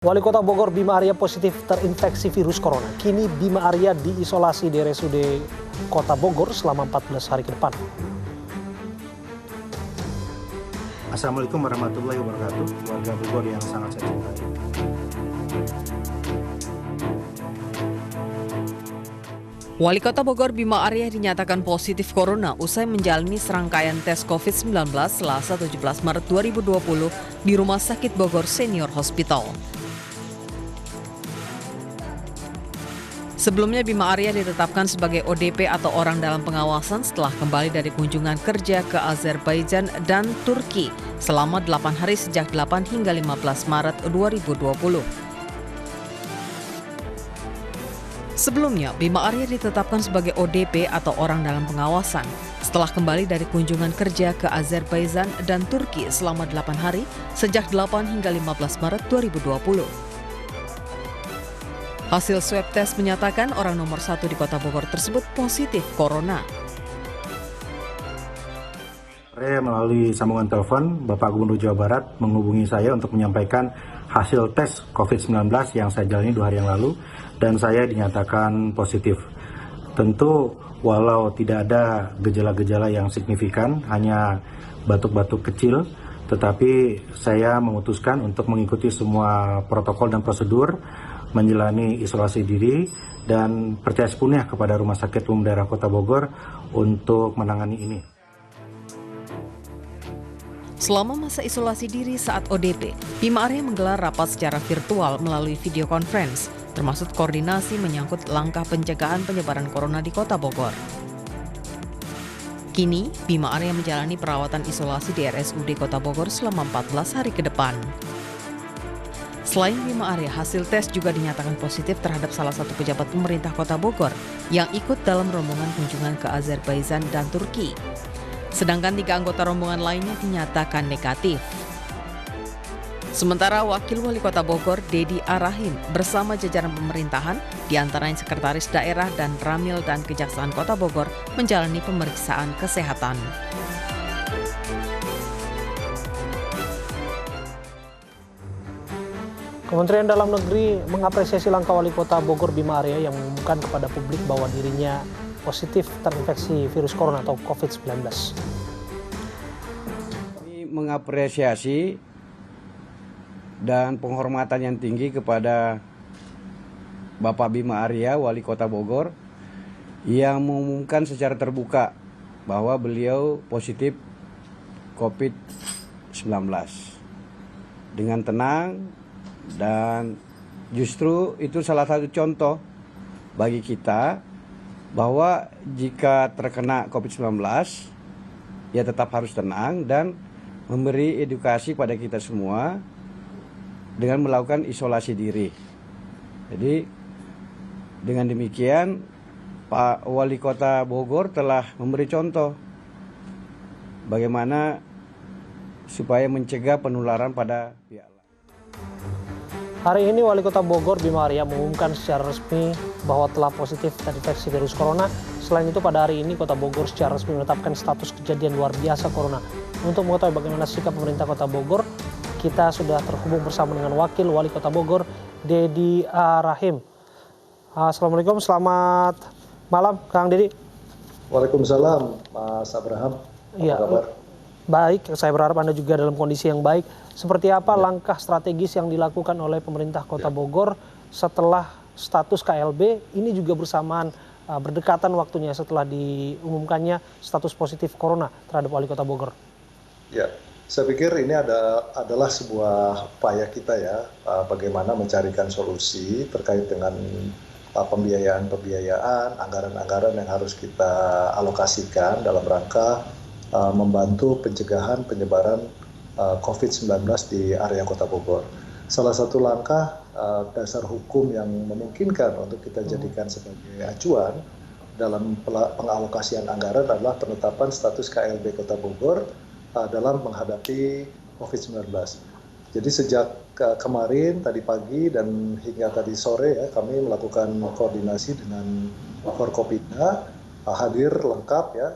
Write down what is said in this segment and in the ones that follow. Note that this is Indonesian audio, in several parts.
Wali Kota Bogor Bima Arya positif terinfeksi virus corona. Kini Bima Arya diisolasi di RSUD Kota Bogor selama 14 hari ke depan. Assalamualaikum warahmatullahi wabarakatuh. Warga Bogor yang sangat saya cintai. Wali Kota Bogor Bima Arya dinyatakan positif corona usai menjalani serangkaian tes COVID-19 Selasa 17 Maret 2020 di Rumah Sakit Bogor Senior Hospital. Sebelumnya Bima Arya ditetapkan sebagai ODP atau orang dalam pengawasan setelah kembali dari kunjungan kerja ke Azerbaijan dan Turki selama 8 hari sejak 8 hingga 15 Maret 2020. Sebelumnya, Bima Arya ditetapkan sebagai ODP atau orang dalam pengawasan setelah kembali dari kunjungan kerja ke Azerbaijan dan Turki selama 8 hari sejak 8 hingga 15 Maret 2020. Hasil swab tes menyatakan orang nomor 1 di Kota Bogor tersebut positif corona. Melalui sambungan telepon, Bapak Gubernur Jawa Barat menghubungi saya untuk menyampaikan hasil tes COVID-19 yang saya jalani 2 hari yang lalu dan saya dinyatakan positif. Tentu walau tidak ada gejala-gejala yang signifikan, hanya batuk-batuk kecil, tetapi saya memutuskan untuk mengikuti semua protokol dan prosedur, menjalani isolasi diri dan percaya sepenuhnya kepada Rumah Sakit Umum Daerah Kota Bogor untuk menangani ini. Selama masa isolasi diri saat ODP, Bima Arya menggelar rapat secara virtual melalui video conference, termasuk koordinasi menyangkut langkah pencegahan penyebaran corona di Kota Bogor. Kini, Bima Arya menjalani perawatan isolasi di RSUD Kota Bogor selama 14 hari ke depan. Selain Bima Arya, hasil tes juga dinyatakan positif terhadap salah satu pejabat pemerintah Kota Bogor yang ikut dalam rombongan kunjungan ke Azerbaijan dan Turki. Sedangkan 3 anggota rombongan lainnya dinyatakan negatif. Sementara Wakil Wali Kota Bogor, Dedi Arahim, bersama jajaran pemerintahan, diantaranya Sekretaris Daerah dan Ramil dan Kejaksaan Kota Bogor, menjalani pemeriksaan kesehatan. Kementerian Dalam Negeri mengapresiasi langkah Wali Kota Bogor Bima Arya yang mengumumkan kepada publik bahwa dirinya positif terinfeksi virus corona atau COVID-19. Kami mengapresiasi dan penghormatan yang tinggi kepada Bapak Bima Arya, Wali Kota Bogor, yang mengumumkan secara terbuka bahwa beliau positif COVID-19 dengan tenang. Dan justru itu salah satu contoh bagi kita bahwa jika terkena COVID-19 ya tetap harus tenang dan memberi edukasi pada kita semua dengan melakukan isolasi diri. Jadi dengan demikian Pak Wali Kota Bogor telah memberi contoh bagaimana supaya mencegah penularan pada pihak lain. Hari ini Wali Kota Bogor Bima Arya mengumumkan secara resmi bahwa telah positif terinfeksi virus corona. Selain itu pada hari ini Kota Bogor secara resmi menetapkan status kejadian luar biasa corona. Untuk mengetahui bagaimana sikap pemerintah Kota Bogor, kita sudah terhubung bersama dengan Wakil Wali Kota Bogor, Dedi Arahim. Assalamualaikum, selamat malam Kang Dedi. Waalaikumsalam Mas Abraham, apa kabar? Baik, saya berharap Anda juga dalam kondisi yang baik. Seperti apa langkah strategis yang dilakukan oleh pemerintah Kota Bogor setelah status KLB ini juga bersamaan berdekatan waktunya setelah diumumkannya status positif corona terhadap Wali Kota Bogor? Ya, saya pikir ini adalah sebuah upaya kita ya, bagaimana mencarikan solusi terkait dengan pembiayaan, anggaran-anggaran yang harus kita alokasikan dalam rangka membantu pencegahan penyebaran COVID-19 di area Kota Bogor. Salah satu langkah dasar hukum yang memungkinkan untuk kita jadikan sebagai acuan dalam pengalokasian anggaran adalah penetapan status KLB Kota Bogor dalam menghadapi COVID-19. Jadi sejak kemarin, tadi pagi dan hingga tadi sore ya, kami melakukan koordinasi dengan Forkopimda, hadir lengkap ya,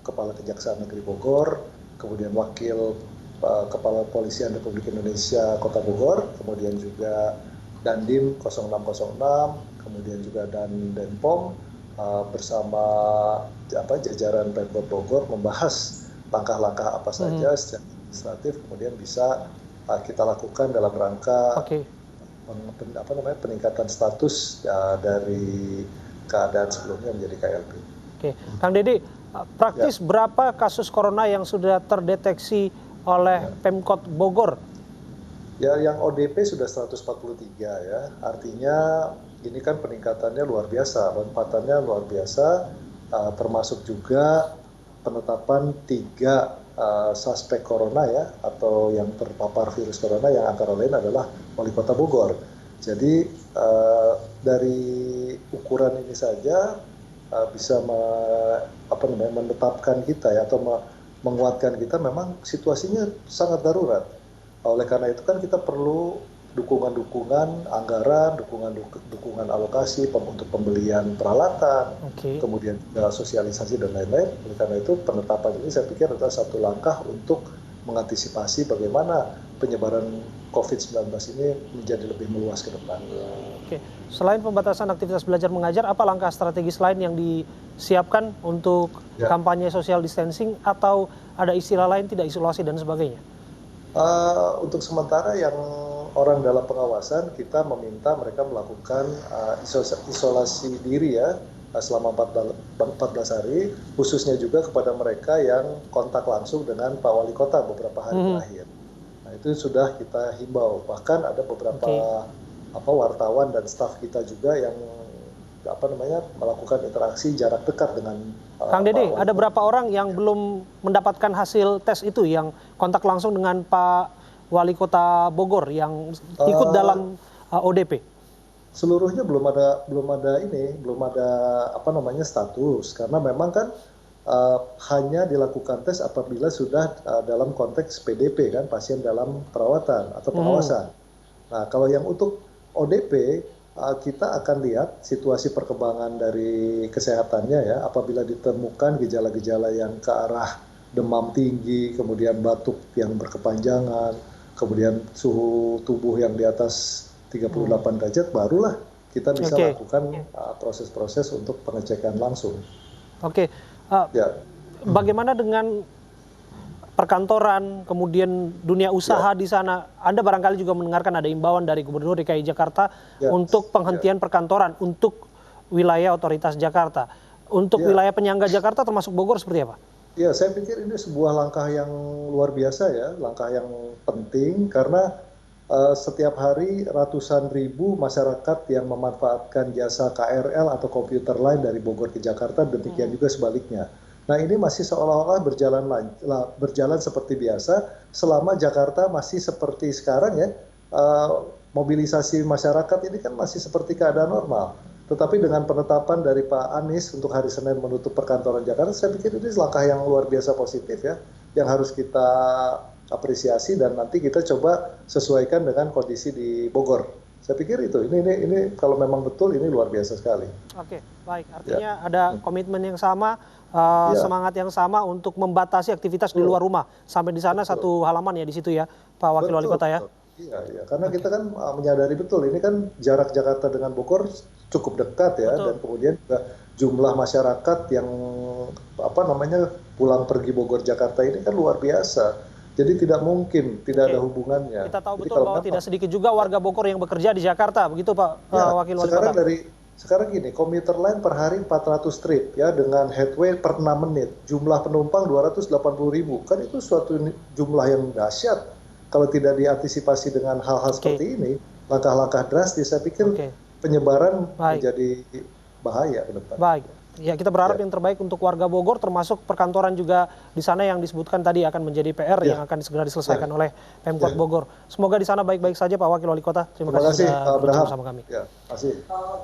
Kepala Kejaksaan Negeri Bogor, kemudian Wakil Kepala Polisian Republik Indonesia Kota Bogor, kemudian juga Dandim 0606, kemudian juga Denpom bersama jajaran Pemkot Bogor membahas langkah-langkah apa saja secara administratif kemudian bisa kita lakukan dalam rangka peningkatan status dari keadaan sebelumnya menjadi KLB. Oke, Kang Dede, praktis berapa kasus corona yang sudah terdeteksi oleh Pemkot Bogor? Ya, yang ODP sudah 143 ya, artinya ini kan peningkatannya luar biasa, lompatannya luar biasa, termasuk juga penetapan 3 suspek corona ya, atau yang terpapar virus corona yang antara lain adalah Wali Kota Bogor. Jadi dari ukuran ini saja bisa menetapkan kita ya, atau menguatkan kita memang situasinya sangat darurat. Oleh karena itu kan kita perlu dukungan anggaran, dukungan alokasi untuk pembelian peralatan, kemudian juga sosialisasi dan lain-lain. Oleh karena itu penetapan ini saya pikir adalah satu langkah untuk mengantisipasi bagaimana penyebaran COVID-19 ini menjadi lebih meluas ke depan. Oke, selain pembatasan aktivitas belajar mengajar, apa langkah strategis lain yang disiapkan untuk kampanye social distancing atau ada istilah lain tidak isolasi dan sebagainya? Untuk sementara yang orang dalam pengawasan kita meminta mereka melakukan isolasi diri ya selama 14 hari, khususnya juga kepada mereka yang kontak langsung dengan Pak Wali Kota beberapa hari terakhir. Nah, itu sudah kita himbau. Bahkan ada beberapa wartawan dan staf kita juga yang melakukan interaksi jarak dekat dengan Kang Dede, ada berapa orang yang belum mendapatkan hasil tes itu yang kontak langsung dengan Pak Wali Kota Bogor yang ikut dalam ODP? Seluruhnya belum ada status, karena memang kan hanya dilakukan tes apabila sudah dalam konteks PDP kan, pasien dalam perawatan atau pengawasan. Nah, kalau yang untuk ODP kita akan lihat situasi perkembangan dari kesehatannya ya, apabila ditemukan gejala-gejala yang ke arah demam tinggi, kemudian batuk yang berkepanjangan, kemudian suhu tubuh yang di atas 38 derajat, barulah kita bisa lakukan proses-proses untuk pengecekan langsung. Bagaimana dengan perkantoran, kemudian dunia usaha di sana? Anda barangkali juga mendengarkan ada imbauan dari Gubernur DKI Jakarta untuk penghentian perkantoran untuk wilayah otoritas Jakarta. Untuk wilayah penyangga Jakarta termasuk Bogor seperti apa? Ya, saya pikir ini sebuah langkah yang luar biasa ya, langkah yang penting karena setiap hari ratusan ribu masyarakat yang memanfaatkan jasa KRL atau komuter lain dari Bogor ke Jakarta, demikian juga sebaliknya. Nah, ini masih seolah-olah berjalan seperti biasa selama Jakarta masih seperti sekarang ya, mobilisasi masyarakat ini kan masih seperti keadaan normal. Tetapi dengan penetapan dari Pak Anies untuk hari Senin menutup perkantoran Jakarta, saya pikir ini langkah yang luar biasa positif ya, yang harus kita apresiasi dan nanti kita coba sesuaikan dengan kondisi di Bogor. Saya pikir itu, ini kalau memang betul ini luar biasa sekali. Oke, baik. Artinya ada komitmen yang sama, semangat yang sama untuk membatasi aktivitas di luar rumah. Sampai di sana satu halaman ya di situ ya, Pak Wakil Wali Kota ya. Iya, karena kita kan menyadari betul ini kan jarak Jakarta dengan Bogor cukup dekat ya, dan kemudian juga jumlah masyarakat yang pulang pergi Bogor Jakarta ini kan luar biasa. Jadi tidak mungkin tidak ada hubungannya. Kita tahu betul bahwa tidak sedikit juga warga Bogor yang bekerja di Jakarta, begitu Pak Wakil Wali Kota. Sekarang gini, komuter lain per hari 400 trip ya, dengan headway per 6 menit. Jumlah penumpang 280.000. Kan itu suatu jumlah yang dahsyat. Kalau tidak diantisipasi dengan hal-hal seperti ini, langkah-langkah drastis, saya pikir penyebaran menjadi bahaya ke depan. Baik. Ya, kita berharap yang terbaik untuk warga Bogor, termasuk perkantoran juga di sana yang disebutkan tadi akan menjadi PR yang akan segera diselesaikan oleh Pemkot Bogor. Semoga di sana baik-baik saja Pak Wakil Wali Kota. Terima kasih sudah bergabung bersama kami. Terima kasih.